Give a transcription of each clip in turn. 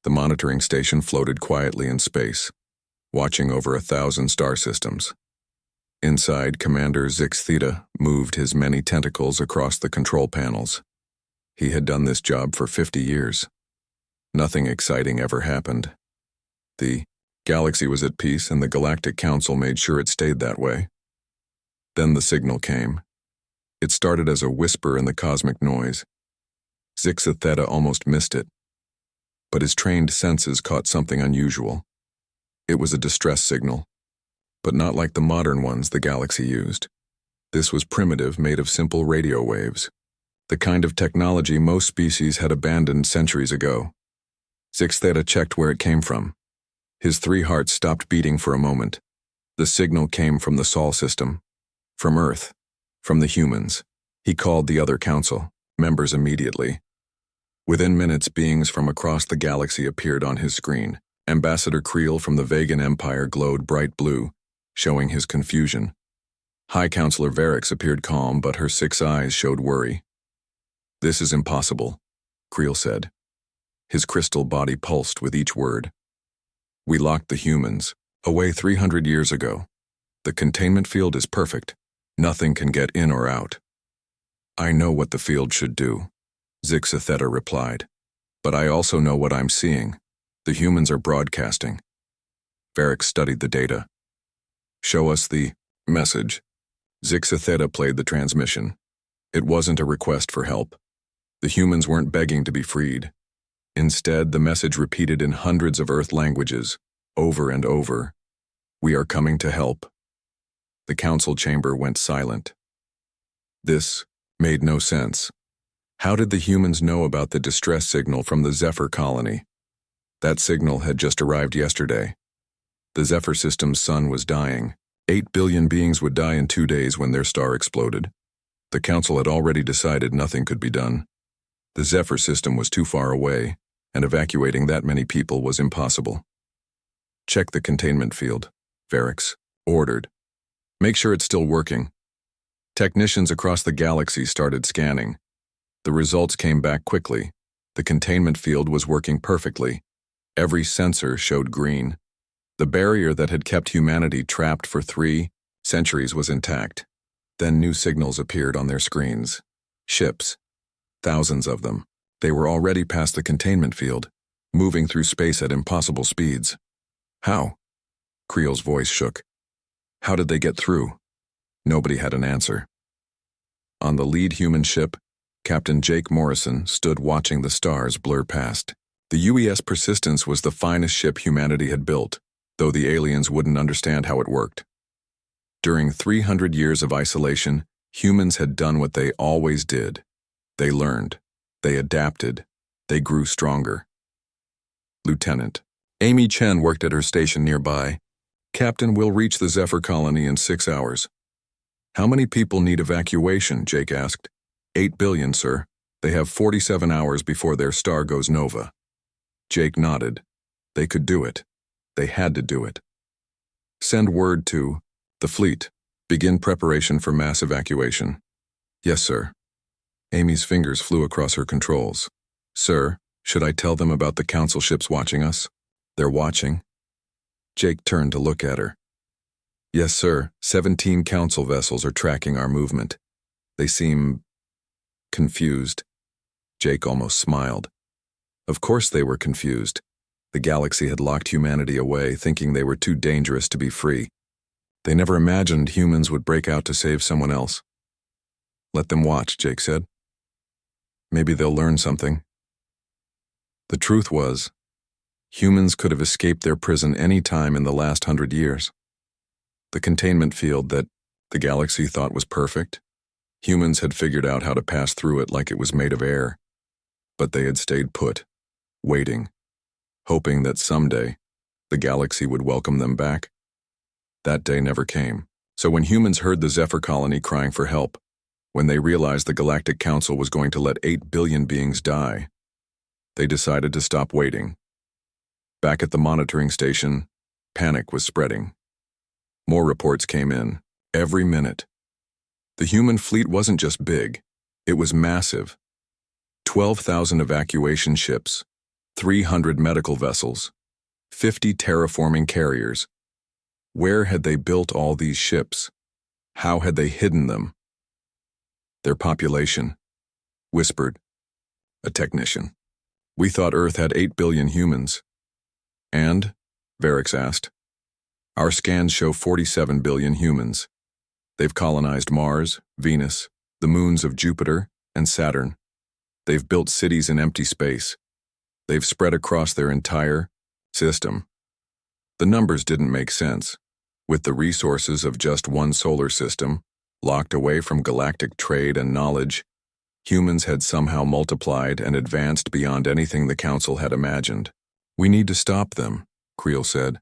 The monitoring station floated quietly in space, watching over 1,000 star systems. Inside, Commander Zix Theta moved his many tentacles across the control panels. He had done this job for 50 years. Nothing exciting ever happened. The galaxy was at peace, and the Galactic Council made sure it stayed that way. Then the signal came. It started as a whisper in the cosmic noise. Zix Theta almost missed it, but his trained senses caught something unusual. It was a distress signal, but not like the modern ones the galaxy used. This was primitive, made of simple radio waves, the kind of technology most species had abandoned centuries ago. Zix Theta checked where it came from. His 3 hearts stopped beating for a moment. The signal came from the Sol system, from Earth, from the humans. He called the other council members immediately. Within minutes, beings from across the galaxy appeared on his screen. Ambassador Creel from the Vegan Empire glowed bright blue, showing his confusion. High Counselor Varix appeared calm, but her 6 eyes showed worry. "This is impossible," Creel said. His crystal body pulsed with each word. "We locked the humans away 300 years ago. The containment field is perfect. Nothing can get in or out." "I know what the field should do," Zix Theta replied. "But I also know what I'm seeing. The humans are broadcasting." Varix studied the data. "Show us the message." Zix Theta played the transmission. It wasn't a request for help. The humans weren't begging to be freed. Instead, the message repeated in hundreds of Earth languages, over and over. "We are coming to help." The council chamber went silent. This made no sense. How did the humans know about the distress signal from the Zephyr colony? That signal had just arrived yesterday. The Zephyr system's sun was dying. 8 billion beings would die in 2 days when their star exploded. The council had already decided nothing could be done. The Zephyr system was too far away, and evacuating that many people was impossible. "Check the containment field," Varix ordered. "Make sure it's still working." Technicians across the galaxy started scanning. The results came back quickly. The containment field was working perfectly. Every sensor showed green. The barrier that had kept humanity trapped for 3 centuries was intact. Then new signals appeared on their screens. Ships. Thousands of them. They were already past the containment field, moving through space at impossible speeds. "How?" Creel's voice shook. "How did they get through?" Nobody had an answer. On the lead human ship, Captain Jake Morrison stood watching the stars blur past. The UES Persistence was the finest ship humanity had built, though the aliens wouldn't understand how it worked. During 300 years of isolation, humans had done what they always did. They learned. They adapted. They grew stronger. Lieutenant Amy Chen worked at her station nearby. "Captain, we'll reach the Zephyr colony in 6 hours. "How many people need evacuation?" Jake asked. 8 billion, sir. They have 47 hours before their star goes nova." Jake nodded. They could do it. They had to do it. "Send word to the fleet. Begin preparation for mass evacuation." "Yes, sir." Amy's fingers flew across her controls. "Sir, should I tell them about the council ships watching us?" "They're watching." Jake turned to look at her. "Yes, sir. 17 council vessels are tracking our movement. They seem confused." Jake almost smiled. Of course they were confused. The galaxy had locked humanity away, thinking they were too dangerous to be free. They never imagined humans would break out to save someone else. "Let them watch," Jake said. "Maybe they'll learn something." The truth was, humans could have escaped their prison any time in the last 100 years. The containment field that the galaxy thought was perfect, humans had figured out how to pass through it like it was made of air. But they had stayed put, waiting, hoping that someday the galaxy would welcome them back. That day never came. So when humans heard the Zephyr colony crying for help, when they realized the Galactic Council was going to let 8 billion beings die, they decided to stop waiting. Back at the monitoring station, panic was spreading. More reports came in, every minute. The human fleet wasn't just big, it was massive. 12,000 evacuation ships, 300 medical vessels, 50 terraforming carriers. Where had they built all these ships? How had they hidden them? Their population, whispered a technician. We thought Earth had 8 billion humans. And, Varix asked, our scans show 47 billion humans. They've colonized Mars, Venus, the moons of Jupiter, and Saturn. They've built cities in empty space. They've spread across their entire system. The numbers didn't make sense. With the resources of just one solar system, locked away from galactic trade and knowledge, humans had somehow multiplied and advanced beyond anything the Council had imagined. We need to stop them, Creel said.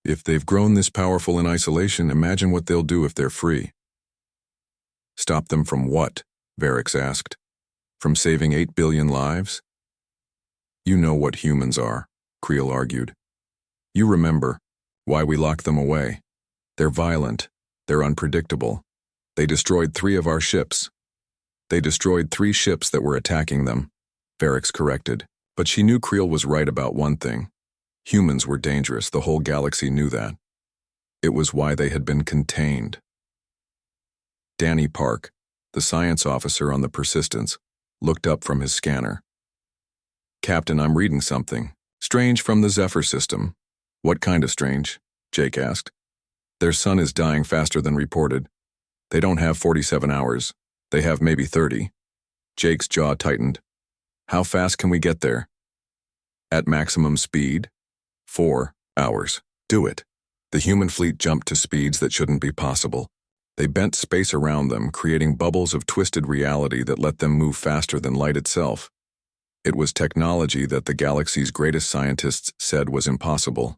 If they've grown this powerful in isolation, imagine what they'll do if they're free. Stop them from what? Varix asked. From saving 8 billion lives? You know what humans are, Creel argued. You remember why we locked them away. They're violent. They're unpredictable. They destroyed 3 of our ships. They destroyed 3 ships that were attacking them, Varix corrected. But she knew Creel was right about one thing. Humans were dangerous. The whole galaxy knew that. It was why they had been contained. Danny Park, the science officer on the Persistence, looked up from his scanner. Captain, I'm reading something. Strange from the Zephyr system. What kind of strange? Jake asked. Their sun is dying faster than reported. They don't have 47 hours. They have maybe 30. Jake's jaw tightened. How fast can we get there? At maximum speed? 4 hours. Do it. The human fleet jumped to speeds that shouldn't be possible. They bent space around them, creating bubbles of twisted reality that let them move faster than light itself. It was technology that the galaxy's greatest scientists said was impossible.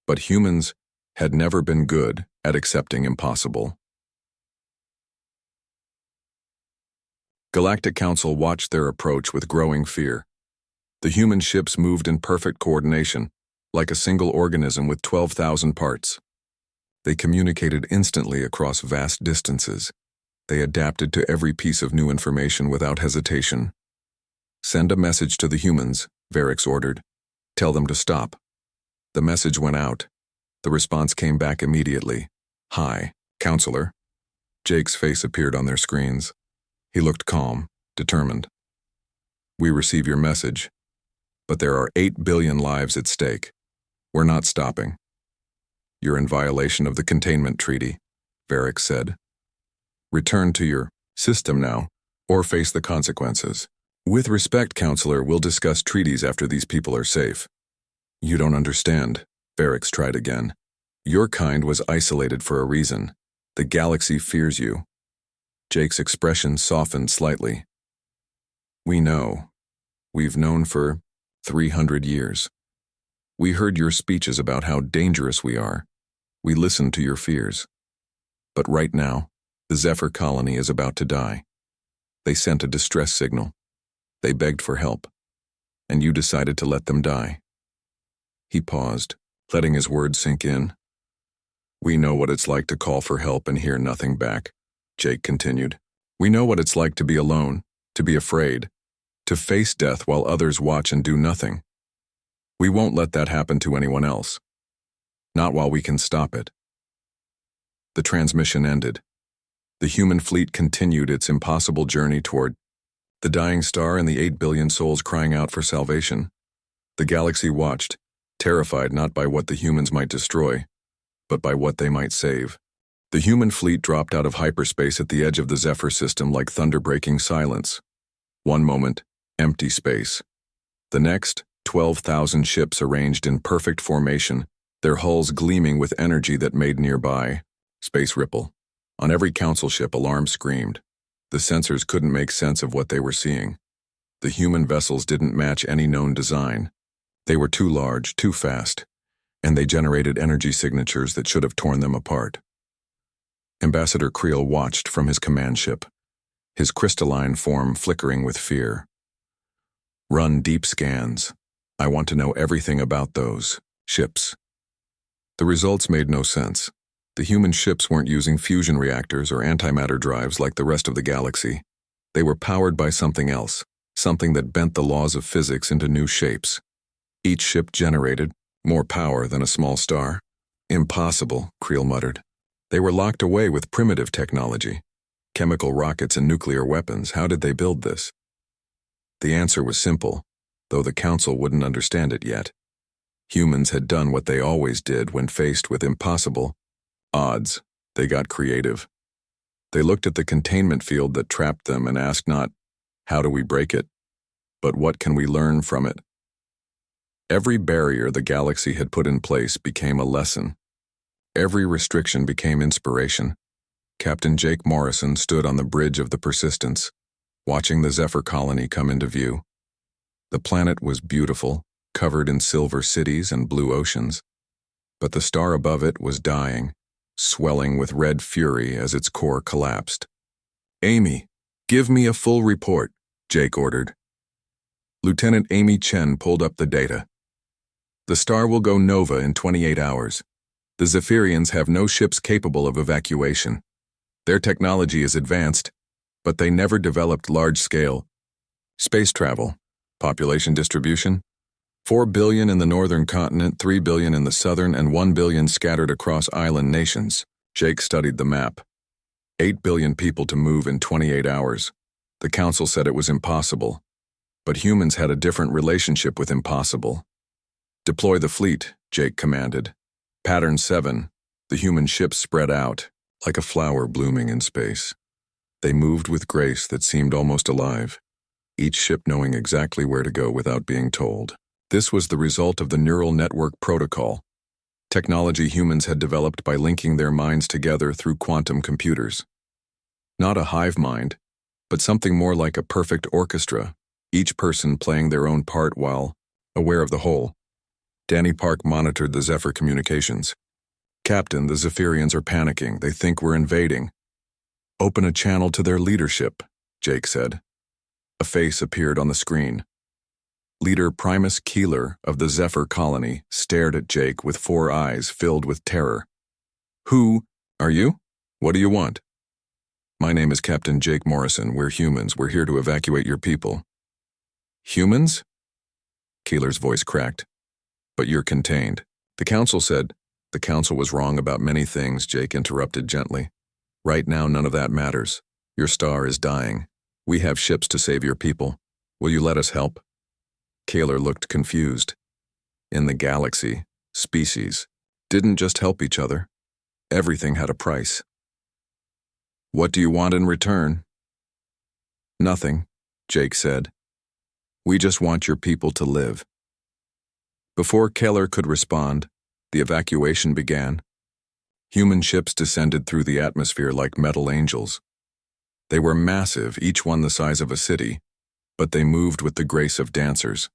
But humans had never been good at accepting impossible. Galactic Council watched their approach with growing fear. The human ships moved in perfect coordination, like a single organism with 12,000 parts. They communicated instantly across vast distances. They adapted to every piece of new information without hesitation. Send a message to the humans, Varix ordered. Tell them to stop. The message went out. The response came back immediately. Hi, Counselor. Jake's face appeared on their screens. He looked calm, determined. We receive your message, but there are 8 billion lives at stake. We're not stopping. You're in violation of the containment treaty, Varix said. Return to your system now, or face the consequences. With respect, Counselor, we'll discuss treaties after these people are safe. You don't understand, Varix tried again. Your kind was isolated for a reason. The galaxy fears you. Jake's expression softened slightly. We know. We've known for 300 years. We heard your speeches about how dangerous we are. We listened to your fears. But right now, the Zephyr colony is about to die. They sent a distress signal. They begged for help. And you decided to let them die. He paused, letting his words sink in. We know what it's like to call for help and hear nothing back, Jake continued. We know what it's like to be alone, to be afraid, to face death while others watch and do nothing. We won't let that happen to anyone else. Not while we can stop it. The transmission ended. The human fleet continued its impossible journey toward the dying star and the 8 billion souls crying out for salvation. The galaxy watched, terrified not by what the humans might destroy, but by what they might save. The human fleet dropped out of hyperspace at the edge of the Zephyr system like thunder-breaking silence. One moment, empty space. The next, 12,000 ships arranged in perfect formation, their hulls gleaming with energy that made nearby space ripple. On every council ship, alarms screamed. The sensors couldn't make sense of what they were seeing. The human vessels didn't match any known design. They were too large, too fast, and they generated energy signatures that should have torn them apart. Ambassador Creel watched from his command ship, his crystalline form flickering with fear. Run deep scans. I want to know everything about those ships. The results made no sense. The human ships weren't using fusion reactors or antimatter drives like the rest of the galaxy. They were powered by something else, something that bent the laws of physics into new shapes. Each ship generated more power than a small star. Impossible, Creel muttered. They were locked away with primitive technology. Chemical rockets and nuclear weapons. How did they build this? The answer was simple, though the Council wouldn't understand it yet. Humans had done what they always did when faced with impossible odds. They got creative. They looked at the containment field that trapped them and asked not, how do we break it, but what can we learn from it? Every barrier the galaxy had put in place became a lesson. Every restriction became inspiration. Captain Jake Morrison stood on the bridge of the Persistence, watching the Zephyr colony come into view. The planet was beautiful, covered in silver cities and blue oceans. But the star above it was dying, swelling with red fury as its core collapsed. Amy, give me a full report, Jake ordered. Lieutenant Amy Chen pulled up the data. The star will go nova in 28 hours. The Zephyrians have no ships capable of evacuation. Their technology is advanced, but they never developed large-scale space travel. Population distribution? 4 billion in the northern continent, 3 billion in the southern, and 1 billion scattered across island nations. Jake studied the map. 8 billion people to move in 28 hours. The Council said it was impossible. But humans had a different relationship with impossible. Deploy the fleet, Jake commanded. Pattern 7. The human ships spread out, like a flower blooming in space. They moved with grace that seemed almost alive, each ship knowing exactly where to go without being told. This was the result of the neural network protocol, technology humans had developed by linking their minds together through quantum computers. Not a hive mind, but something more like a perfect orchestra, each person playing their own part while aware of the whole. Danny Park monitored the Zephyr communications. Captain, the Zephyrians are panicking. They think we're invading. Open a channel to their leadership, Jake said. A face appeared on the screen. Leader Primus Keeler of the Zephyr colony stared at Jake with 4 eyes filled with terror. Who are you? What do you want? My name is Captain Jake Morrison. We're humans. We're here to evacuate your people. Humans? Keeler's voice cracked. But you're contained. The Council said. The Council was wrong about many things, Jake interrupted gently. Right now, none of that matters. Your star is dying. We have ships to save your people. Will you let us help? Keeler looked confused. In the galaxy, species didn't just help each other. Everything had a price. What do you want in return? Nothing, Jake said. We just want your people to live. Before Keeler could respond, the evacuation began. Human ships descended through the atmosphere like metal angels. They were massive, each one the size of a city, but they moved with the grace of dancers.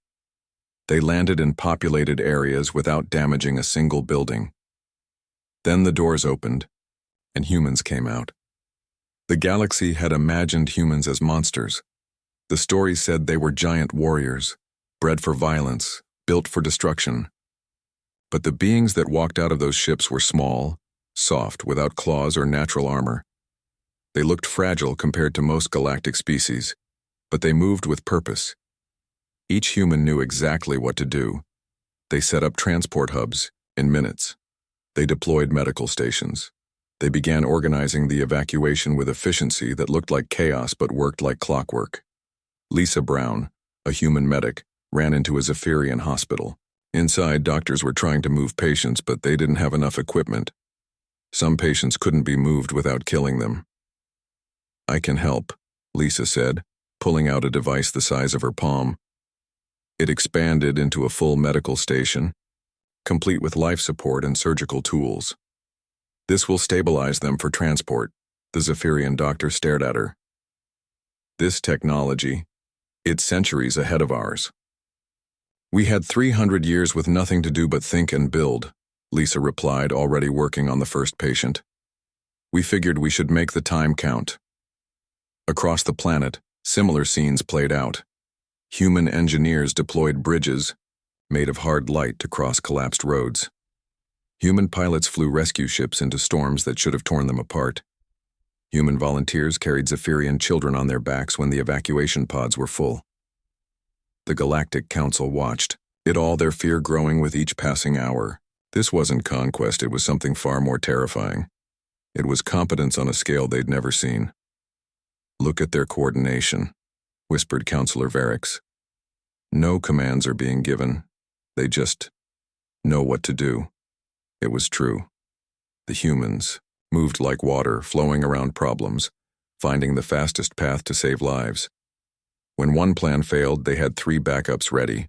They landed in populated areas without damaging a single building. Then the doors opened, and humans came out. The galaxy had imagined humans as monsters. The story said they were giant warriors, bred for violence, built for destruction. But the beings that walked out of those ships were small, soft, without claws or natural armor. They looked fragile compared to most galactic species, but they moved with purpose. Each human knew exactly what to do. They set up transport hubs in minutes. They deployed medical stations. They began organizing the evacuation with efficiency that looked like chaos but worked like clockwork. Lisa Brown, a human medic, ran into a Zephyrian hospital. Inside, doctors were trying to move patients, but they didn't have enough equipment. Some patients couldn't be moved without killing them. I can help, Lisa said, pulling out a device the size of her palm. It expanded into a full medical station, complete with life support and surgical tools. This will stabilize them for transport, the Zephyrian doctor stared at her. This technology, it's centuries ahead of ours. We had 300 years with nothing to do but think and build, Lisa replied, already working on the first patient. We figured we should make the time count. Across the planet, similar scenes played out. Human engineers deployed bridges, made of hard light to cross collapsed roads. Human pilots flew rescue ships into storms that should have torn them apart. Human volunteers carried Zephyrian children on their backs when the evacuation pods were full. The Galactic Council watched, all their fear growing with each passing hour. This wasn't conquest, it was something far more terrifying. It was competence on a scale they'd never seen. "Look at their coordination," whispered Counselor Varix. "No commands are being given. They just know what to do." It was true. The humans moved like water, flowing around problems, finding the fastest path to save lives. When one plan failed, they had 3 backups ready.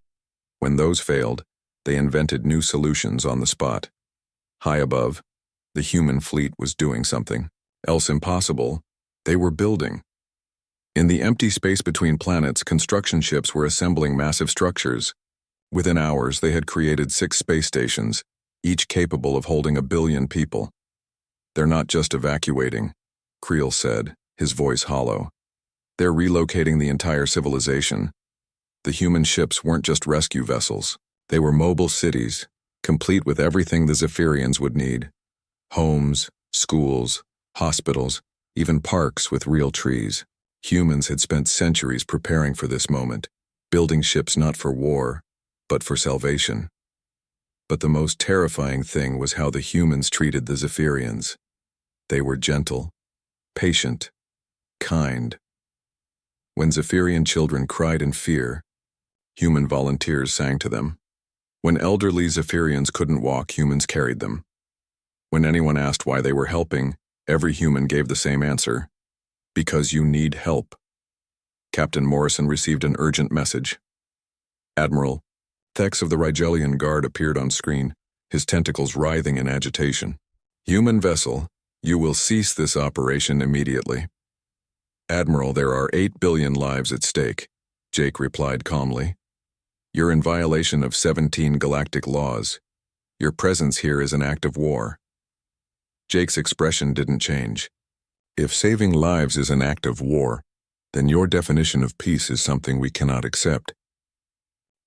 When those failed, they invented new solutions on the spot. High above, the human fleet was doing something else impossible. They were building. In the empty space between planets, construction ships were assembling massive structures. Within hours, they had created 6 space stations, each capable of holding 1 billion people. "They're not just evacuating," Creel said, his voice hollow. "They're relocating the entire civilization." The human ships weren't just rescue vessels. They were mobile cities, complete with everything the Zephyrians would need. Homes, schools, hospitals, even parks with real trees. Humans had spent centuries preparing for this moment, building ships not for war, but for salvation. But the most terrifying thing was how the humans treated the Zephyrians. They were gentle, patient, kind. When Zephyrian children cried in fear, human volunteers sang to them. When elderly Zephyrians couldn't walk, humans carried them. When anyone asked why they were helping, every human gave the same answer: "Because you need help." Captain Morrison received an urgent message. Admiral Thex of the Rigelian Guard appeared on screen, his tentacles writhing in agitation. "Human vessel, you will cease this operation immediately." "Admiral, there are 8 billion lives at stake," Jake replied calmly. "You're in violation of 17 galactic laws. Your presence here is an act of war." Jake's expression didn't change. "If saving lives is an act of war, then your definition of peace is something we cannot accept."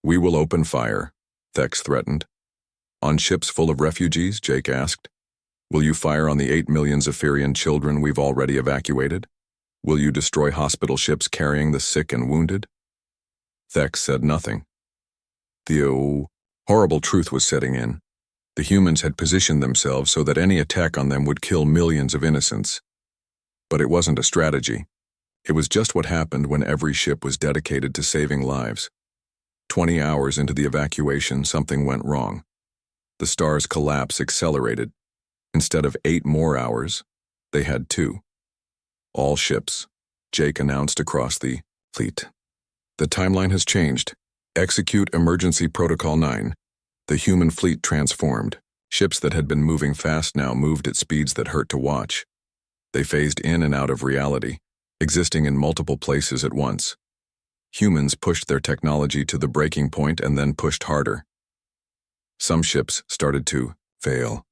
"We will open fire," Thex threatened. "On ships full of refugees?" Jake asked. "Will you fire on the 8 million Zephyrian children we've already evacuated? Will you destroy hospital ships carrying the sick and wounded?" Thex said nothing. The horrible truth was setting in. The humans had positioned themselves so that any attack on them would kill millions of innocents. But it wasn't a strategy. It was just what happened when every ship was dedicated to saving lives. 20 hours into the evacuation, something went wrong. The star's collapse accelerated. Instead of 8 more hours, they had 2. "All ships," Jake announced across the fleet. "The timeline has changed. Execute Emergency Protocol 9. The human fleet transformed. Ships that had been moving fast now moved at speeds that hurt to watch. They phased in and out of reality, existing in multiple places at once. Humans pushed their technology to the breaking point and then pushed harder. Some ships started to fail.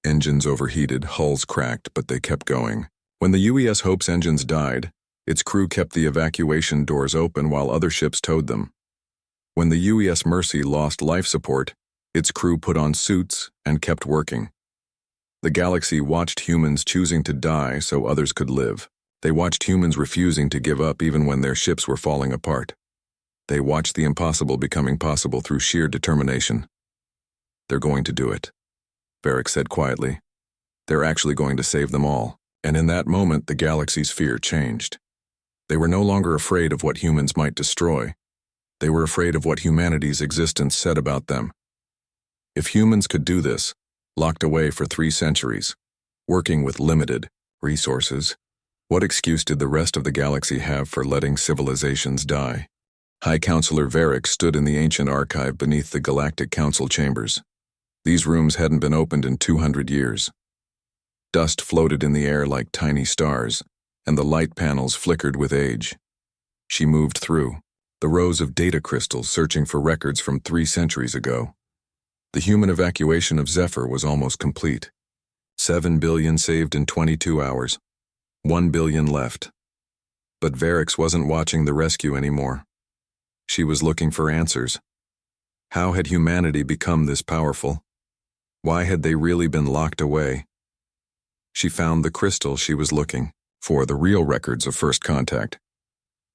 Engines overheated, hulls cracked, but they kept going. When the UES Hope's engines died, its crew kept the evacuation doors open while other ships towed them. When the UES Mercy lost life support, its crew put on suits and kept working. The galaxy watched humans choosing to die so others could live. They watched humans refusing to give up even when their ships were falling apart. They watched the impossible becoming possible through sheer determination. "They're going to do it," Varric said quietly. "They're actually going to save them all." And in that moment, the galaxy's fear changed. They were no longer afraid of what humans might destroy. They were afraid of what humanity's existence said about them. If humans could do this, locked away for 3 centuries, working with limited resources, what excuse did the rest of the galaxy have for letting civilizations die? High Counselor Varric stood in the ancient archive beneath the Galactic Council chambers. These rooms hadn't been opened in 200 years. Dust floated in the air like tiny stars, and the light panels flickered with age. She moved through the rows of data crystals searching for records from 3 centuries ago. The human evacuation of Zephyr was almost complete. 7 billion saved in 22 hours. 1 billion left. But Varix wasn't watching the rescue anymore. She was looking for answers. How had humanity become this powerful? Why had they really been locked away? She found the crystal she was looking for, the real records of first contact.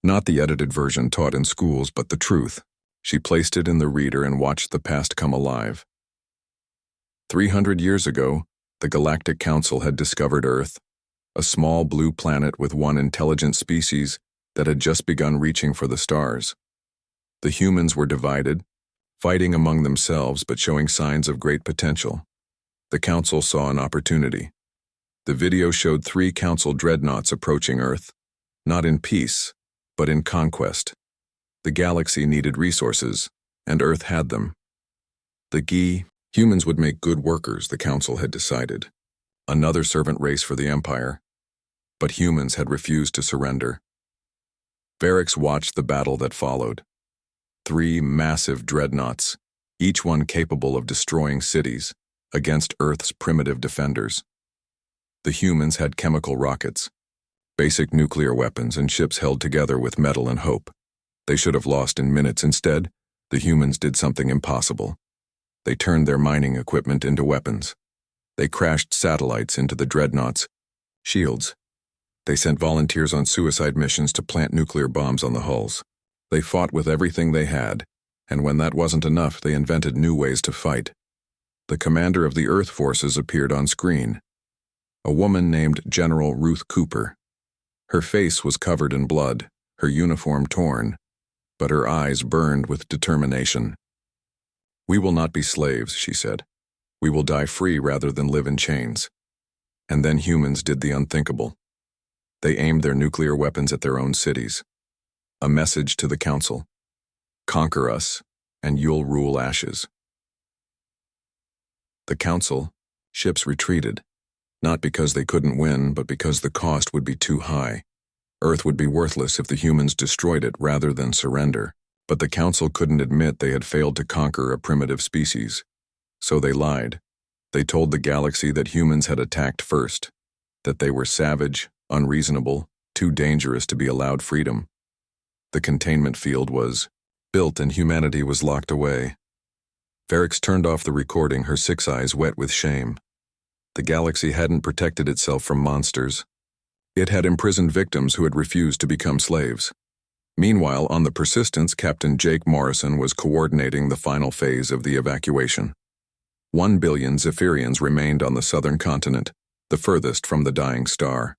Not the edited version taught in schools, but the truth. She placed it in the reader and watched the past come alive. 300 years ago, the Galactic Council had discovered Earth, a small blue planet with one intelligent species that had just begun reaching for the stars. The humans were divided, fighting among themselves but showing signs of great potential. The Council saw an opportunity. The video showed 3 Council dreadnoughts approaching Earth, not in peace, but in conquest. The galaxy needed resources, and Earth had them. Humans would make good workers, the Council had decided. Another servant race for the Empire. But humans had refused to surrender. Varix watched the battle that followed. 3 massive dreadnoughts, each one capable of destroying cities, against Earth's primitive defenders. The humans had chemical rockets, basic nuclear weapons, and ships held together with metal and hope. They should have lost in minutes. Instead, the humans did something impossible. They turned their mining equipment into weapons. They crashed satellites into the dreadnoughts' shields. They sent volunteers on suicide missions to plant nuclear bombs on the hulls. They fought with everything they had, and when that wasn't enough, they invented new ways to fight. The commander of the Earth forces appeared on screen. A woman named General Ruth Cooper. Her face was covered in blood, her uniform torn, but her eyes burned with determination. "We will not be slaves," she said. "We will die free rather than live in chains." And then humans did the unthinkable. They aimed their nuclear weapons at their own cities. A message to the Council: conquer us, and you'll rule ashes. The Council ships retreated, not because they couldn't win, but because the cost would be too high. Earth would be worthless if the humans destroyed it rather than surrender. But the Council couldn't admit they had failed to conquer a primitive species. So they lied. They told the galaxy that humans had attacked first, that they were savage, unreasonable, too dangerous to be allowed freedom. The containment field was built and humanity was locked away. Varix turned off the recording, her 6 eyes wet with shame. The galaxy hadn't protected itself from monsters. It had imprisoned victims who had refused to become slaves. Meanwhile, on the Persistence, Captain Jake Morrison was coordinating the final phase of the evacuation. 1 billion Zephyrians remained on the southern continent, the furthest from the dying star.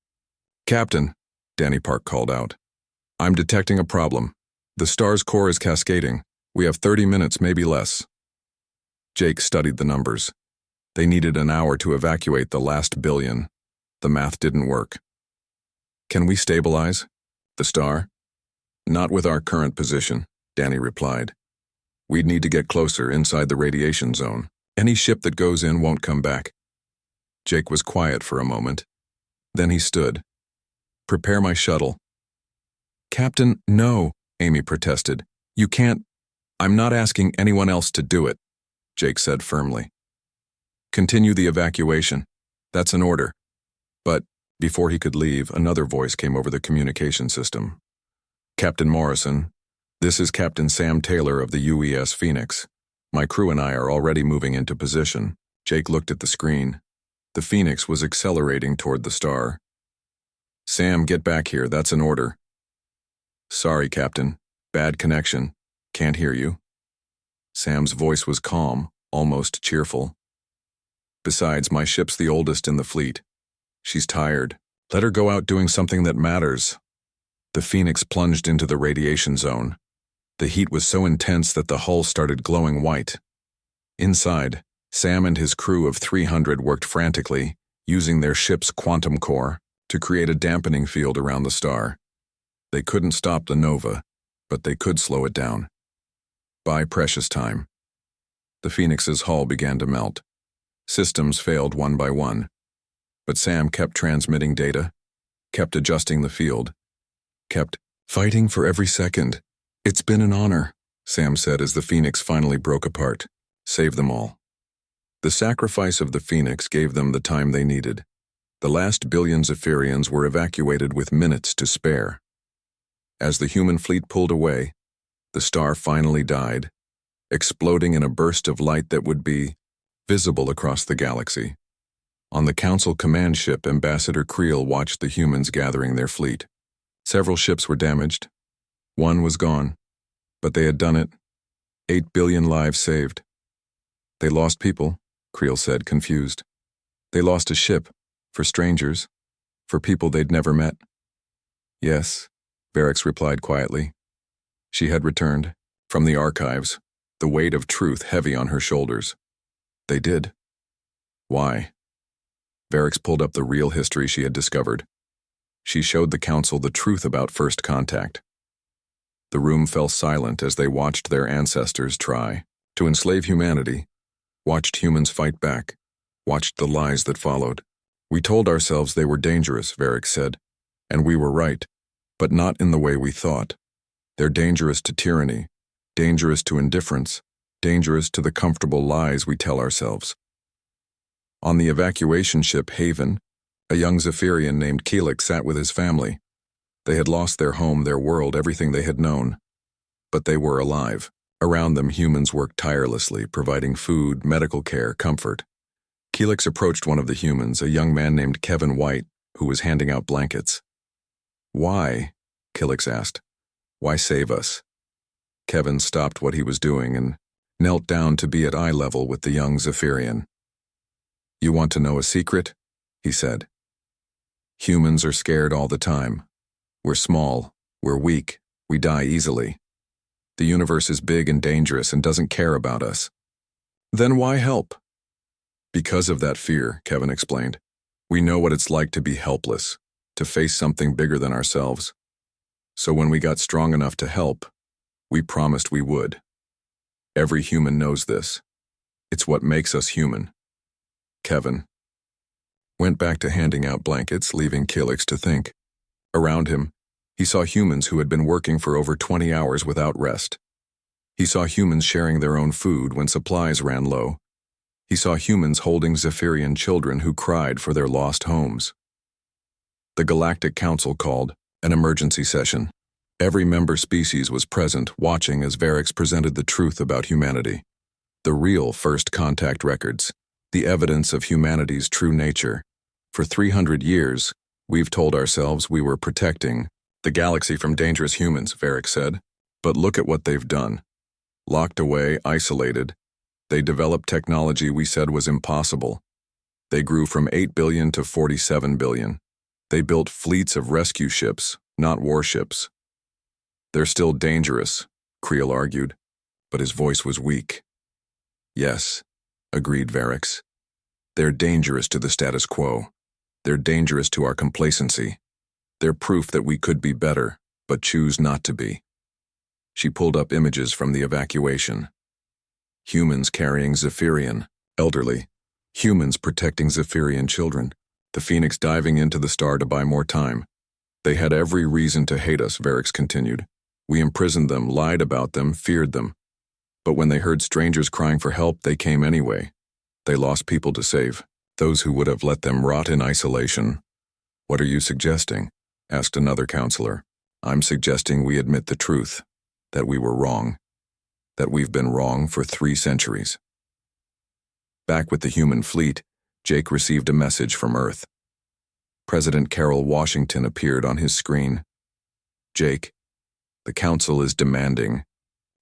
"Captain," Danny Park called out, "I'm detecting a problem. The star's core is cascading. We have 30 minutes, maybe less." Jake studied the numbers. They needed an hour to evacuate the last billion. The math didn't work. "Can we stabilize the star?" "Not with our current position," Danny replied. "We'd need to get closer, inside the radiation zone. Any ship that goes in won't come back." Jake was quiet for a moment. Then he stood. "Prepare my shuttle." "Captain, no," Amy protested. "You can't." "I'm not asking anyone else to do it," Jake said firmly. "Continue the evacuation. That's an order." But before he could leave, another voice came over the communication system. "Captain Morrison, this is Captain Sam Taylor of the UES Phoenix. My crew and I are already moving into position." Jake looked at the screen. The Phoenix was accelerating toward the star. "Sam, get back here, that's an order." "Sorry, Captain. Bad connection. Can't hear you." Sam's voice was calm, almost cheerful. "Besides, my ship's the oldest in the fleet. She's tired. Let her go out doing something that matters." The Phoenix plunged into the radiation zone. The heat was so intense that the hull started glowing white. Inside, Sam and his crew of 300 worked frantically, using their ship's quantum core to create a dampening field around the star. They couldn't stop the nova, but they could slow it down. Buy precious time. The Phoenix's hull began to melt. Systems failed one by one. But Sam kept transmitting data, kept adjusting the field, kept fighting for every second. "It's been an honor," Sam said as the Phoenix finally broke apart. "Save them all." The sacrifice of the Phoenix gave them the time they needed. The last billion Zephyrians were evacuated with minutes to spare. As the human fleet pulled away, the star finally died, exploding in a burst of light that would be visible across the galaxy. On the Council command ship, Ambassador Creel watched the humans gathering their fleet. Several ships were damaged. One was gone, but they had done it, 8 billion lives saved. They lost people, Creel said, confused. They lost a ship, for strangers, for people they'd never met. Yes, Varix replied quietly. She had returned, from the archives, the weight of truth heavy on her shoulders. They did. Why? Varix pulled up the real history she had discovered. She showed the council the truth about first contact. The room fell silent as they watched their ancestors try to enslave humanity, watched humans fight back, watched the lies that followed. We told ourselves they were dangerous, Varix said, and we were right, but not in the way we thought. They're dangerous to tyranny, dangerous to indifference, dangerous to the comfortable lies we tell ourselves. On the evacuation ship Haven, a young Zephyrian named Keelik sat with his family. They had lost their home, their world, everything they had known. But they were alive. Around them, humans worked tirelessly, providing food, medical care, comfort. Keelix approached one of the humans, a young man named Kevin White, who was handing out blankets. Why? Keelix asked. Why save us? Kevin stopped what he was doing and knelt down to be at eye level with the young Zephyrian. You want to know a secret? He said. Humans are scared all the time. We're small, we're weak, we die easily. The universe is big and dangerous and doesn't care about us. Then why help? Because of that fear, Kevin explained. We know what it's like to be helpless, to face something bigger than ourselves. So when we got strong enough to help, we promised we would. Every human knows this. It's what makes us human. Kevin went back to handing out blankets, leaving Keelix to think. Around him, he saw humans who had been working for over 20 hours without rest. He saw humans sharing their own food when supplies ran low. He saw humans holding Zephyrian children who cried for their lost homes. The Galactic Council called an emergency session. Every member species was present, watching as Varix presented the truth about humanity. The real first contact records, the evidence of humanity's true nature. For 300 years, we've told ourselves we were protecting the galaxy from dangerous humans, Varix said. But look at what they've done. Locked away, isolated, they developed technology we said was impossible. They grew from 8 billion to 47 billion. They built fleets of rescue ships, not warships. They're still dangerous, Creel argued, but his voice was weak. Yes, agreed Varix. They're dangerous to the status quo. They're dangerous to our complacency. They're proof that we could be better, but choose not to be. She pulled up images from the evacuation. Humans carrying Zephyrian, elderly. Humans protecting Zephyrian children. The Phoenix diving into the star to buy more time. They had every reason to hate us, Varix continued. We imprisoned them, lied about them, feared them. But when they heard strangers crying for help, they came anyway. They lost people to save, those who would have let them rot in isolation. What are you suggesting? Asked another counselor. I'm suggesting we admit the truth, that we were wrong, that we've been wrong for 3 centuries. Back with the human fleet, Jake received a message from Earth. President Carol Washington appeared on his screen. Jake, the Council is demanding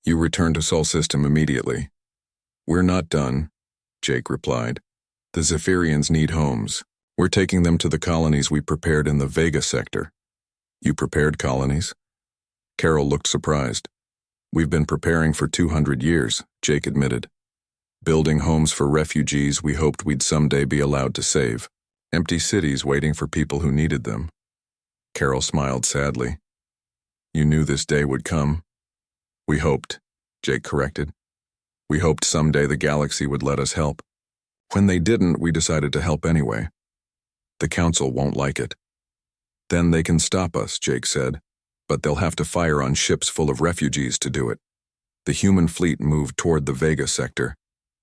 you return to Sol System immediately. We're not done, Jake replied. The Zephyrians need homes. We're taking them to the colonies we prepared in the Vega sector. You prepared colonies? Carol looked surprised. We've been preparing for 200 years, Jake admitted. Building homes for refugees we hoped we'd someday be allowed to save. Empty cities waiting for people who needed them. Carol smiled sadly. You knew this day would come? We hoped, Jake corrected. We hoped someday the galaxy would let us help. When they didn't, we decided to help anyway. The Council won't like it. Then they can stop us, Jake said, but they'll have to fire on ships full of refugees to do it. The human fleet moved toward the Vega sector,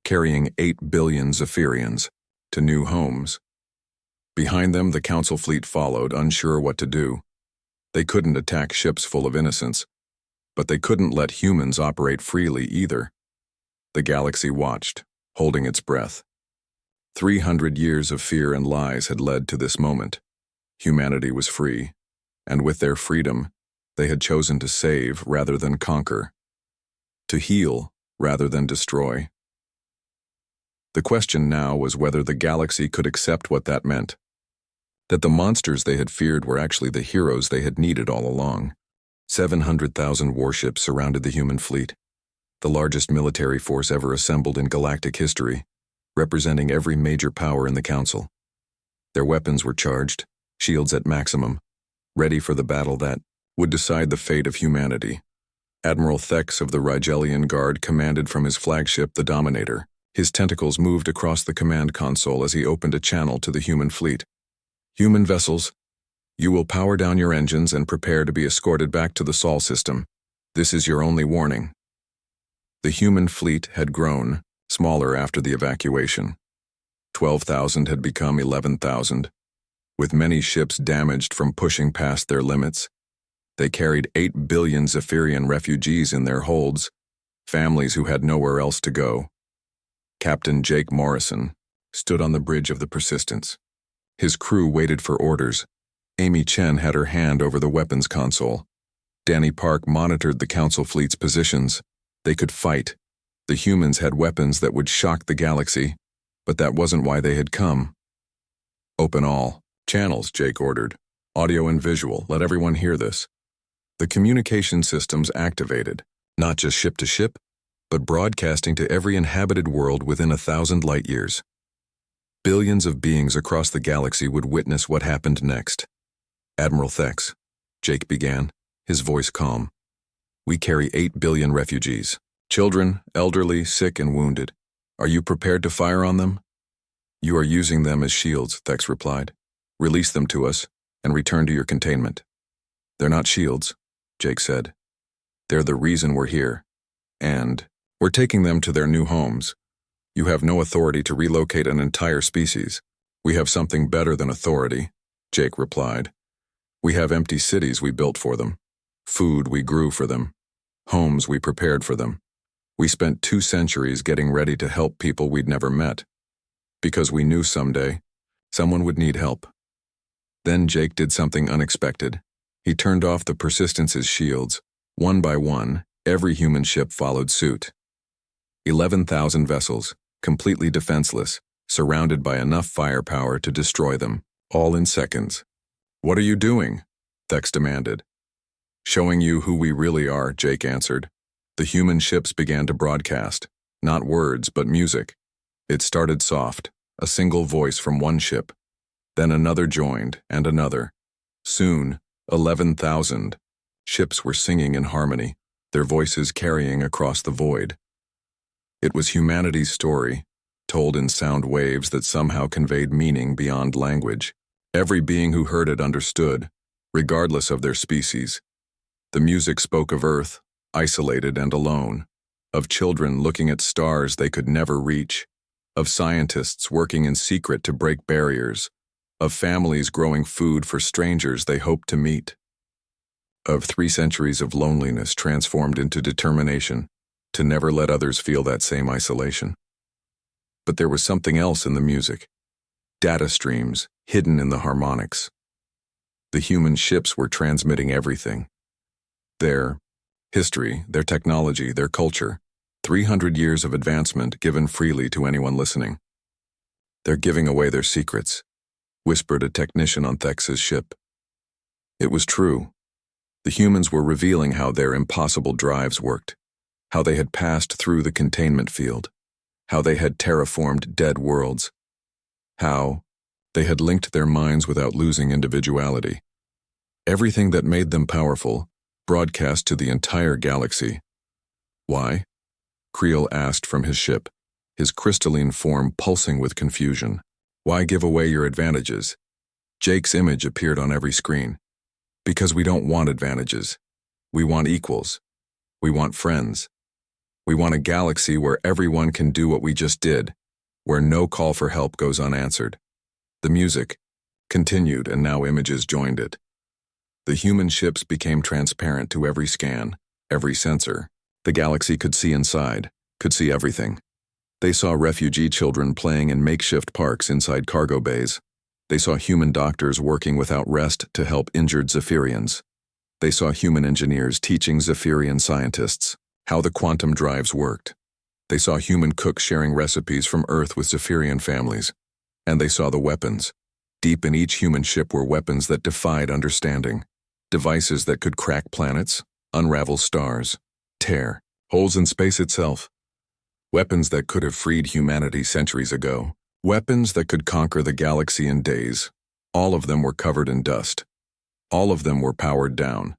carrying 8 billion Zephyrians to new homes. Behind them, the Council fleet followed, unsure what to do. They couldn't attack ships full of innocents, but they couldn't let humans operate freely either. The galaxy watched, holding its breath. 300 years of fear and lies had led to this moment. Humanity was free, and with their freedom, they had chosen to save rather than conquer. To heal rather than destroy. The question now was whether the galaxy could accept what that meant. That the monsters they had feared were actually the heroes they had needed all along. 700,000 warships surrounded the human fleet, the largest military force ever assembled in galactic history, representing every major power in the Council. Their weapons were charged, shields at maximum, ready for the battle that would decide the fate of humanity. Admiral Thex of the Rigelian Guard commanded from his flagship, the Dominator. His tentacles moved across the command console as he opened a channel to the human fleet. Human vessels, you will power down your engines and prepare to be escorted back to the Sol system. This is your only warning. The human fleet had grown, smaller after the evacuation. 12,000 had become 11,000. With many ships damaged from pushing past their limits, they carried 8 billion Zephyrian refugees in their holds, families who had nowhere else to go. Captain Jake Morrison stood on the bridge of the Persistence. His crew waited for orders. Amy Chen had her hand over the weapons console. Danny Park monitored the Council fleet's positions. They could fight. The humans had weapons that would shock the galaxy, but that wasn't why they had come. Open all channels, Jake ordered. Audio and visual, let everyone hear this. The communication systems activated, not just ship to ship, but broadcasting to every inhabited world within 1,000 light-years. Billions of beings across the galaxy would witness what happened next. Admiral Thex, Jake began, his voice calm. We carry 8 billion refugees. Children, elderly, sick, and wounded. Are you prepared to fire on them? You are using them as shields, Thex replied. Release them to us, and return to your containment. They're not shields, Jake said. They're the reason we're here. And we're taking them to their new homes. You have no authority to relocate an entire species. We have something better than authority, Jake replied. We have empty cities we built for them. Food we grew for them. Homes we prepared for them. We spent 2 centuries getting ready to help people we'd never met. Because we knew someday, someone would need help. Then Jake did something unexpected. He turned off the Persistence's shields. One by one, every human ship followed suit. 11,000 vessels, completely defenseless, surrounded by enough firepower to destroy them, all in seconds. What are you doing? Thex demanded. Showing you who we really are, Jake answered. The human ships began to broadcast, not words but music. It started soft, a single voice from one ship. Then another joined, and another. Soon, 11,000 ships were singing in harmony, their voices carrying across the void. It was humanity's story, told in sound waves that somehow conveyed meaning beyond language. Every being who heard it understood, regardless of their species. The music spoke of Earth, isolated and alone, of children looking at stars they could never reach, of scientists working in secret to break barriers, of families growing food for strangers they hoped to meet, of 3 centuries of loneliness transformed into determination to never let others feel that same isolation. But there was something else in the music. Data streams, hidden in the harmonics. The human ships were transmitting everything. Their history, their technology, their culture, 300 years of advancement given freely to anyone listening. They're giving away their secrets, whispered a technician on Thex's ship. It was true. The humans were revealing how their impossible drives worked, how they had passed through the containment field, how they had terraformed dead worlds, how they had linked their minds without losing individuality. Everything that made them powerful broadcast to the entire galaxy. Why? Creel asked from his ship, his crystalline form pulsing with confusion. Why give away your advantages? Jake's image appeared on every screen. Because we don't want advantages. We want equals. We want friends. We want a galaxy where everyone can do what we just did, where no call for help goes unanswered. The music continued, and now images joined it. The human ships became transparent to every scan, every sensor. The galaxy could see inside, could see everything. They saw refugee children playing in makeshift parks inside cargo bays. They saw human doctors working without rest to help injured Zephyrians. They saw human engineers teaching Zephyrian scientists how the quantum drives worked. They saw human cooks sharing recipes from Earth with Zephyrian families. And they saw the weapons. Deep in each human ship were weapons that defied understanding. Devices that could crack planets, unravel stars, tear holes in space itself. Weapons that could have freed humanity centuries ago. Weapons that could conquer the galaxy in days. All of them were covered in dust. All of them were powered down.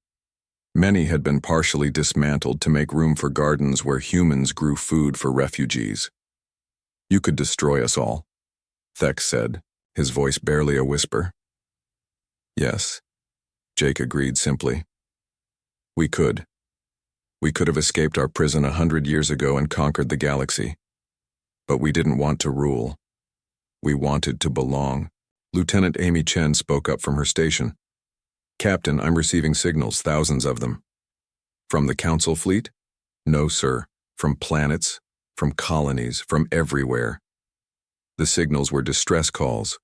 Many had been partially dismantled to make room for gardens where humans grew food for refugees. You could destroy us all, Thex said, his voice barely a whisper. Yes, Jake agreed simply. We could. We could have escaped our prison 100 years ago and conquered the galaxy. But we didn't want to rule. We wanted to belong. Lieutenant Amy Chen spoke up from her station. Captain, I'm receiving signals, thousands of them. From the Council fleet? No, sir. From planets, from colonies, from everywhere. The signals were distress calls.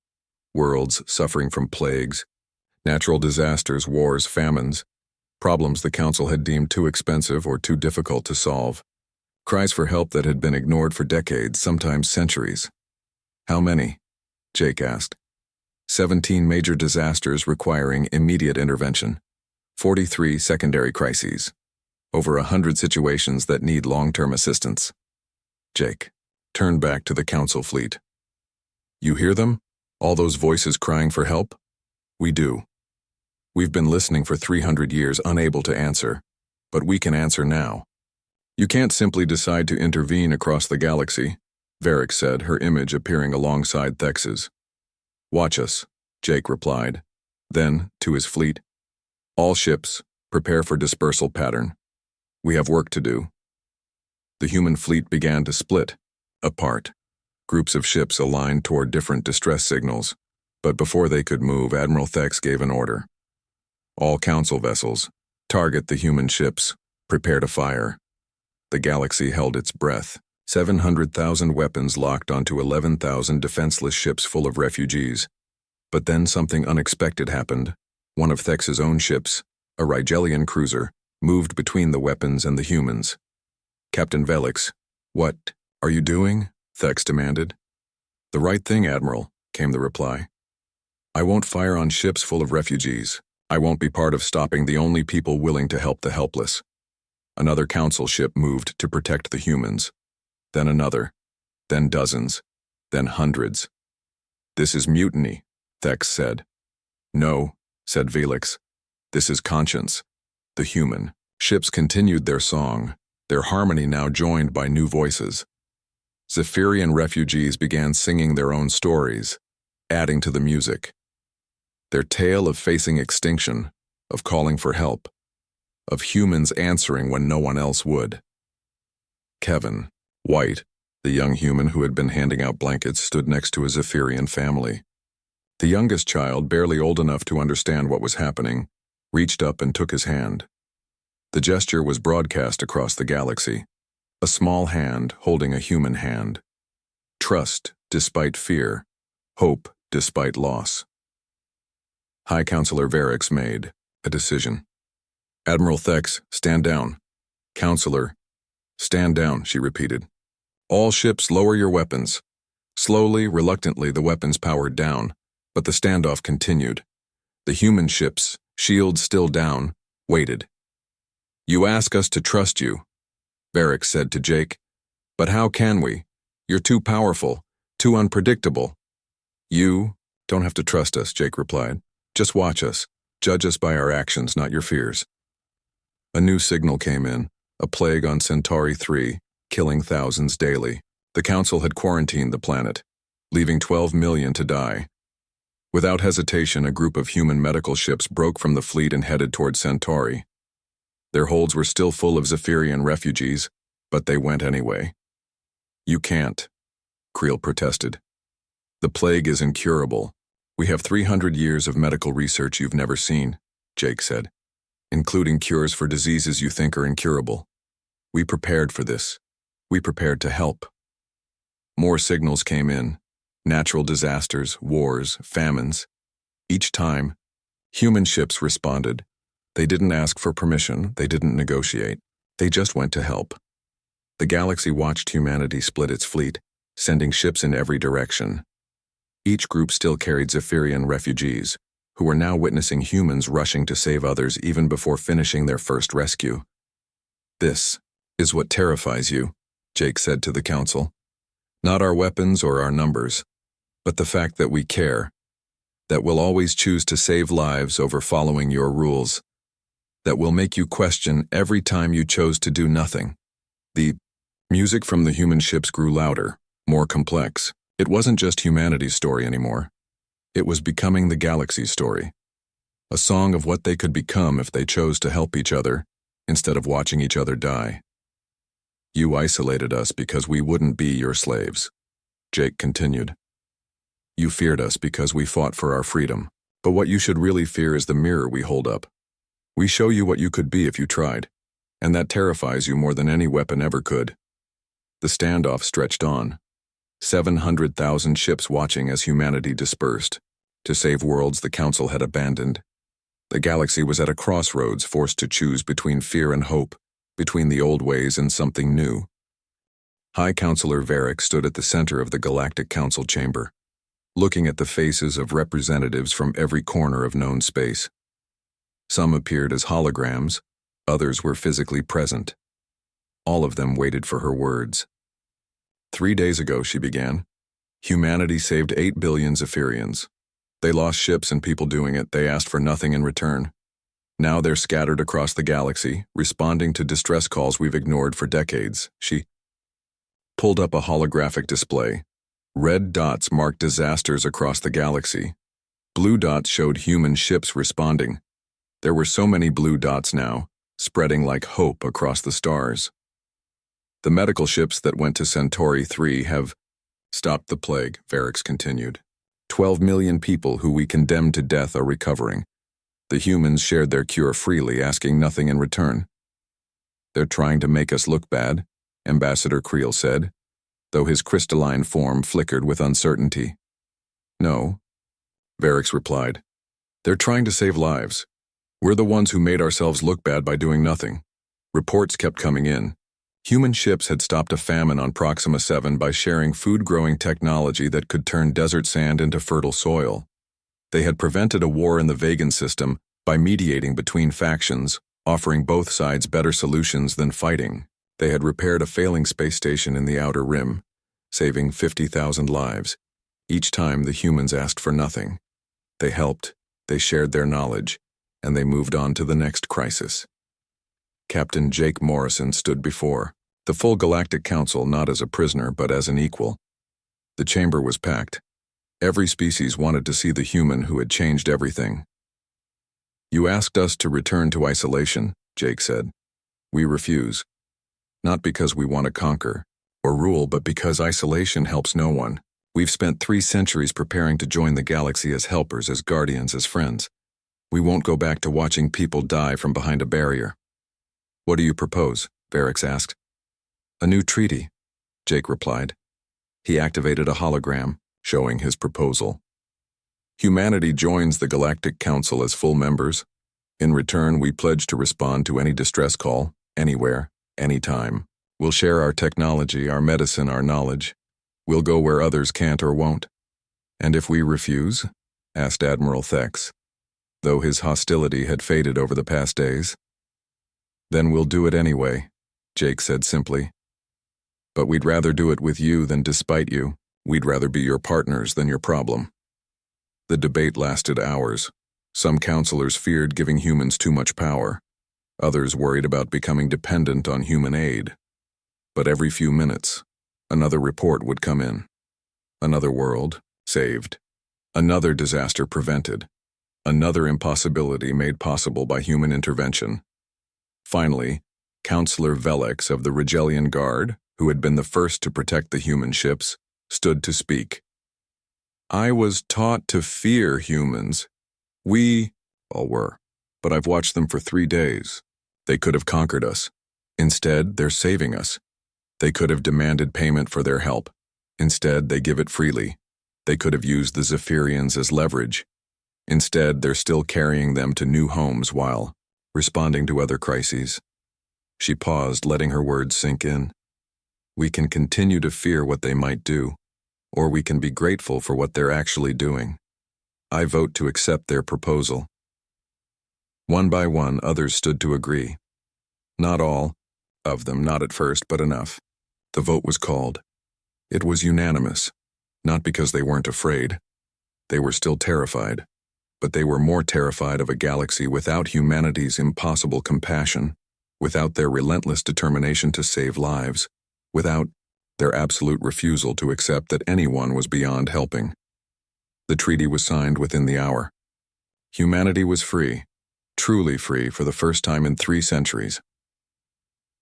Worlds suffering from plagues, natural disasters, wars, famines, problems the Council had deemed too expensive or too difficult to solve. Cries for help that had been ignored for decades, sometimes centuries. How many? Jake asked. 17 major disasters requiring immediate intervention. 43 secondary crises. Over 100 situations that need long-term assistance. Jake turned back to the Council fleet. You hear them? All those voices crying for help? We do. We've been listening for 300 years, unable to answer. But we can answer now. You can't simply decide to intervene across the galaxy, Varric said, her image appearing alongside Thex's. Watch us, Jake replied. Then, to his fleet. All ships, prepare for dispersal pattern. We have work to do. The human fleet began to split, apart. Groups of ships aligned toward different distress signals, but before they could move, Admiral Thex gave an order. All Council vessels, target the human ships, prepare to fire. The galaxy held its breath. 700,000 weapons locked onto 11,000 defenseless ships full of refugees. But then something unexpected happened. One of Thex's own ships, a Rigelian cruiser, moved between the weapons and the humans. Captain Velix, what are you doing? Thex demanded. The right thing, Admiral, came the reply. I won't fire on ships full of refugees. I won't be part of stopping the only people willing to help the helpless. Another Council ship moved to protect the humans. Then another, then dozens, then hundreds. This is mutiny, Thex said. No, said Velix. This is conscience. The human. Ships continued their song, their harmony now joined by new voices. Zephyrian refugees began singing their own stories, adding to the music. Their tale of facing extinction, of calling for help, of humans answering when no one else would. Kevin, White, the young human who had been handing out blankets, stood next to a Zephyrian family. The youngest child, barely old enough to understand what was happening, reached up and took his hand. The gesture was broadcast across the galaxy. A small hand holding a human hand. Trust despite fear. Hope despite loss. High Counselor Varric made a decision. Admiral Thex, stand down. Counselor, stand down, she repeated. All ships lower your weapons. Slowly, reluctantly, the weapons powered down, but the standoff continued. The human ships, shields still down, waited. You ask us to trust you, Varric said to Jake. But how can we? You're too powerful, too unpredictable. You don't have to trust us, Jake replied. Just watch us. Judge us by our actions, not your fears. A new signal came in, a plague on Centauri 3, killing thousands daily. The Council had quarantined the planet, leaving 12 million to die. Without hesitation, a group of human medical ships broke from the fleet and headed toward Centauri. Their holds were still full of Zephyrian refugees, but they went anyway. You can't, Creel protested. The plague is incurable. We have 300 years of medical research you've never seen, Jake said, including cures for diseases you think are incurable. We prepared for this. We prepared to help. More signals came in. Natural disasters, wars, famines. Each time, human ships responded. They didn't ask for permission, they didn't negotiate. They just went to help. The galaxy watched humanity split its fleet, sending ships in every direction. Each group still carried Zephyrian refugees, who were now witnessing humans rushing to save others even before finishing their first rescue. "This is what terrifies you," Jake said to the council. "Not our weapons or our numbers, but the fact that we care, that we'll always choose to save lives over following your rules, that will make you question every time you chose to do nothing." The music from the human ships grew louder, more complex. It wasn't just humanity's story anymore. It was becoming the galaxy's story. A song of what they could become if they chose to help each other instead of watching each other die. "You isolated us because we wouldn't be your slaves," Jake continued. "You feared us because we fought for our freedom. But what you should really fear is the mirror we hold up. We show you what you could be if you tried, and that terrifies you more than any weapon ever could." The standoff stretched on. 700,000 ships watching as humanity dispersed to save worlds the Council had abandoned. The galaxy was at a crossroads, forced to choose between fear and hope, between the old ways and something new. High Counselor Varric stood at the center of the Galactic Council chamber, looking at the faces of representatives from every corner of known space. Some appeared as holograms, others were physically present. All of them waited for her words. 3 days ago, she began, humanity saved 8 billion Zephyrians. They lost ships and people doing it. They asked for nothing in return. Now they're scattered across the galaxy, responding to distress calls we've ignored for decades. She pulled up a holographic display. Red dots marked disasters across the galaxy. Blue dots showed human ships responding. There were so many blue dots now, spreading like hope across the stars. "The medical ships that went to Centauri 3 have stopped the plague," Varric continued. 12 million people who we condemned to death are recovering. The humans shared their cure freely, asking nothing in return. "They're trying to make us look bad," Ambassador Creel said, though his crystalline form flickered with uncertainty. "No," Varric replied. "They're trying to save lives. We're the ones who made ourselves look bad by doing nothing." Reports kept coming in. Human ships had stopped a famine on Proxima 7 by sharing food-growing technology that could turn desert sand into fertile soil. They had prevented a war in the Vegan system by mediating between factions, offering both sides better solutions than fighting. They had repaired a failing space station in the Outer Rim, saving 50,000 lives. Each time the humans asked for nothing. They helped, they shared their knowledge, and they moved on to the next crisis. Captain Jake Morrison stood before the full Galactic Council, not as a prisoner but as an equal. The chamber was packed. Every species wanted to see the human who had changed everything. "You asked us to return to isolation," Jake said. "We refuse. Not because we want to conquer or rule, but because isolation helps no one. We've spent 3 centuries preparing to join the galaxy as helpers, as guardians, as friends. We won't go back to watching people die from behind a barrier." "What do you propose?" Varric asked. "A new treaty," Jake replied. He activated a hologram, showing his proposal. "Humanity joins the Galactic Council as full members. In return, we pledge to respond to any distress call, anywhere, anytime. We'll share our technology, our medicine, our knowledge. We'll go where others can't or won't." "And if we refuse?" asked Admiral Thex, though his hostility had faded over the past days. "Then we'll do it anyway," Jake said simply. "But we'd rather do it with you than despite you. We'd rather be your partners than your problem." The debate lasted hours. Some counselors feared giving humans too much power. Others worried about becoming dependent on human aid. But every few minutes, another report would come in. Another world saved. Another disaster prevented. Another impossibility made possible by human intervention. Finally, Counselor Vellex of the Rigelian Guard, who had been the first to protect the human ships, stood to speak. "I was taught to fear humans. We all were, but I've watched them for 3 days. They could have conquered us. Instead, they're saving us. They could have demanded payment for their help. Instead, they give it freely. They could have used the Zephyrians as leverage. Instead, they're still carrying them to new homes while responding to other crises." She paused, letting her words sink in. We can continue to fear what they might do, or we can be grateful for what they're actually doing. I vote to accept their proposal. One by one, others stood to agree. Not all of them, not at first, but enough. The vote was called. It was unanimous, not because they weren't afraid. They were still terrified, but they were more terrified of a galaxy without humanity's impossible compassion, without their relentless determination to save lives, without their absolute refusal to accept that anyone was beyond helping. The treaty was signed within the hour. Humanity was free, truly free for the first time in 3 centuries.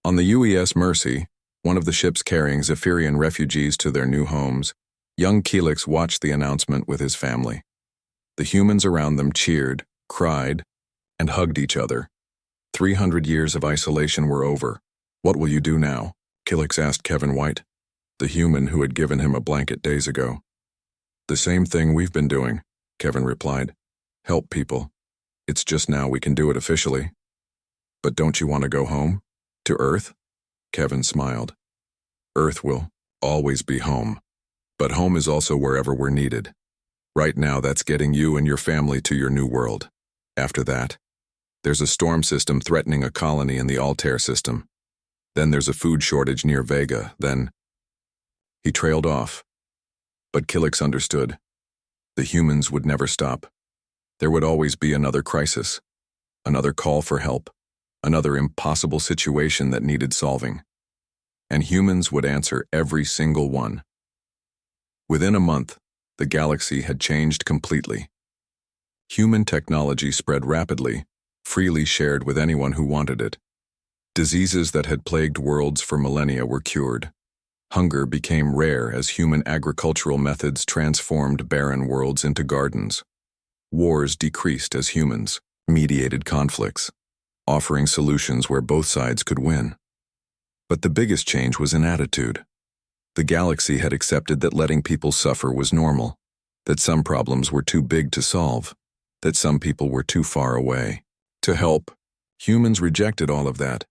On the UES Mercy, one of the ships carrying Zephyrian refugees to their new homes, young Kelix watched the announcement with his family. The humans around them cheered, cried, and hugged each other. 300 years of isolation were over. What will you do now? Kelix asked Kevin White, the human who had given him a blanket days ago. The same thing we've been doing, Kevin replied. Help people. It's just now we can do it officially. But don't you want to go home? To Earth? Kevin smiled. Earth will always be home. But home is also wherever we're needed. Right now, that's getting you and your family to your new world. After that, there's a storm system threatening a colony in the Altair system. Then there's a food shortage near Vega. Then he trailed off. But Kelix understood. The humans would never stop. There would always be another crisis, another call for help, another impossible situation that needed solving. And humans would answer every single one. Within a month, the galaxy had changed completely. Human technology spread rapidly, freely shared with anyone who wanted it. Diseases that had plagued worlds for millennia were cured. Hunger became rare as human agricultural methods transformed barren worlds into gardens. Wars decreased as humans mediated conflicts, offering solutions where both sides could win. But the biggest change was in attitude. The galaxy had accepted that letting people suffer was normal, that some problems were too big to solve, that some people were too far away to help. Humans rejected all of that.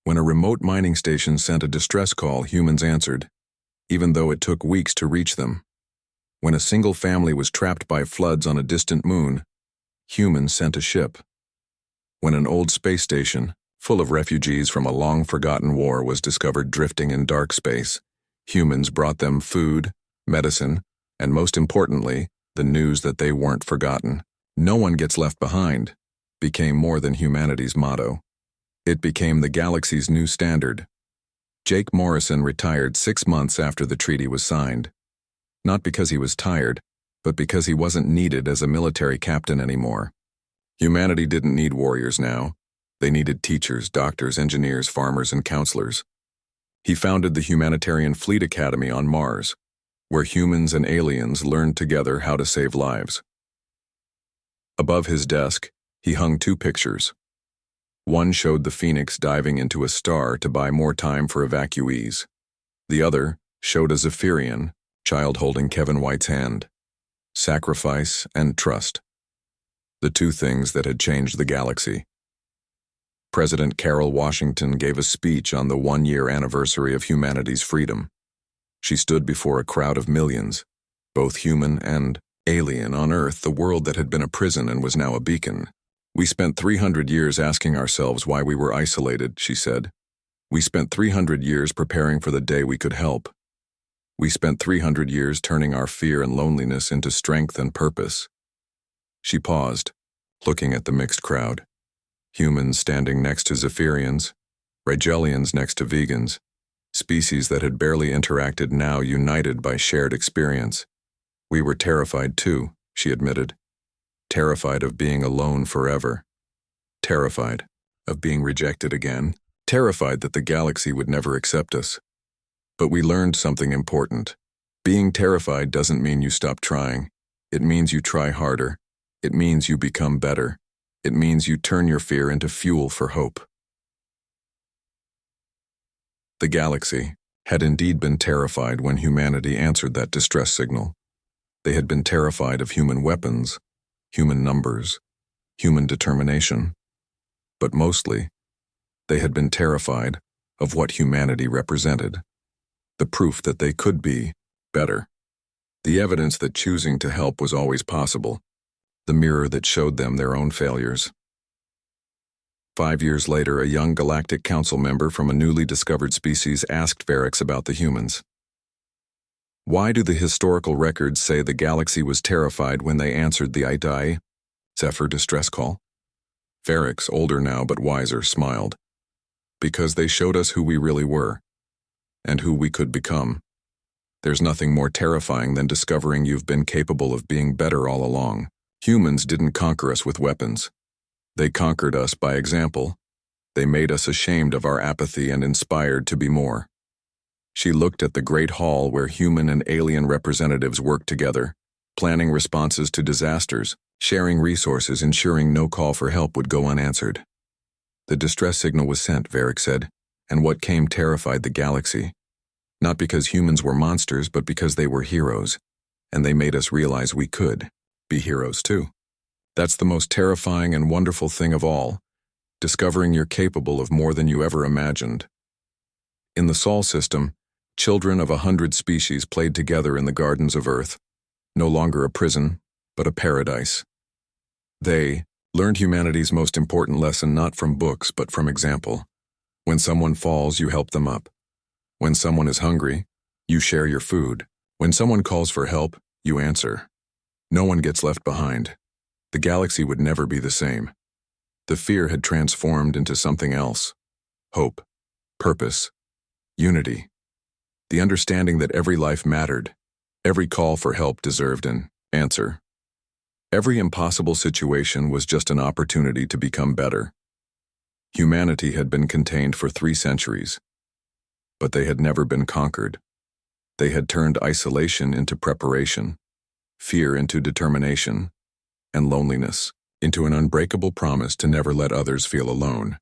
When a remote mining station sent a distress call, humans answered, even though it took weeks to reach them. When a single family was trapped by floods on a distant moon, humans sent a ship. When an old space station, full of refugees from a long-forgotten war, was discovered drifting in dark space, humans brought them food, medicine, and most importantly, the news that they weren't forgotten. No one gets left behind became more than humanity's motto. It became the galaxy's new standard. Jake Morrison retired 6 months after the treaty was signed. Not because he was tired, but because he wasn't needed as a military captain anymore. Humanity didn't need warriors now. They needed teachers, doctors, engineers, farmers, and counselors. He founded the Humanitarian Fleet Academy on Mars, where humans and aliens learned together how to save lives. Above his desk, he hung 2 pictures. One showed the Phoenix diving into a star to buy more time for evacuees. The other showed a Zephyrian, child holding Kevin White's hand. Sacrifice and trust. The 2 things that had changed the galaxy. President Carol Washington gave a speech on the 1-year anniversary of humanity's freedom. She stood before a crowd of millions, both human and alien, on Earth, the world that had been a prison and was now a beacon. We spent 300 years asking ourselves why we were isolated, she said. We spent 300 years preparing for the day we could help. We spent 300 years turning our fear and loneliness into strength and purpose. She paused, looking at the mixed crowd. Humans standing next to Zephyrians, Rigelians next to vegans, species that had barely interacted now united by shared experience. We were terrified too, she admitted. Terrified of being alone forever. Terrified of being rejected again. Terrified that the galaxy would never accept us. But we learned something important. Being terrified doesn't mean you stop trying. It means you try harder. It means you become better. It means you turn your fear into fuel for hope. The galaxy had indeed been terrified when humanity answered that distress signal. They had been terrified of human weapons, human numbers, human determination. But mostly, they had been terrified of what humanity represented. the proof that they could be better, the evidence that choosing to help was always possible, the mirror that showed them their own failures. 5 years later, a young Galactic Council member from a newly discovered species asked Varix about the humans. Why do the historical records say the galaxy was terrified when they answered the Idai Zephyr distress call? Varix, older now but wiser, smiled. Because they showed us who we really were, and who we could become. There's nothing more terrifying than discovering you've been capable of being better all along. Humans didn't conquer us with weapons. They conquered us by example. They made us ashamed of our apathy and inspired to be more. She looked at the great hall where human and alien representatives worked together, planning responses to disasters, sharing resources, ensuring no call for help would go unanswered. The distress signal was sent, Varix said, and what came terrified the galaxy. Not because humans were monsters, but because they were heroes, and they made us realize we could be heroes too. That's the most terrifying and wonderful thing of all, discovering you're capable of more than you ever imagined. In the Sol system, children of 100 species played together in the gardens of Earth, no longer a prison, but a paradise. They learned humanity's most important lesson not from books, but from example. When someone falls, you help them up. When someone is hungry, you share your food. When someone calls for help, you answer. No one gets left behind. The galaxy would never be the same. The fear had transformed into something else. Hope, purpose, unity. The understanding that every life mattered, every call for help deserved an answer. Every impossible situation was just an opportunity to become better. Humanity had been contained for 3 centuries, but they had never been conquered. They had turned isolation into preparation, fear into determination, and loneliness into an unbreakable promise to never let others feel alone.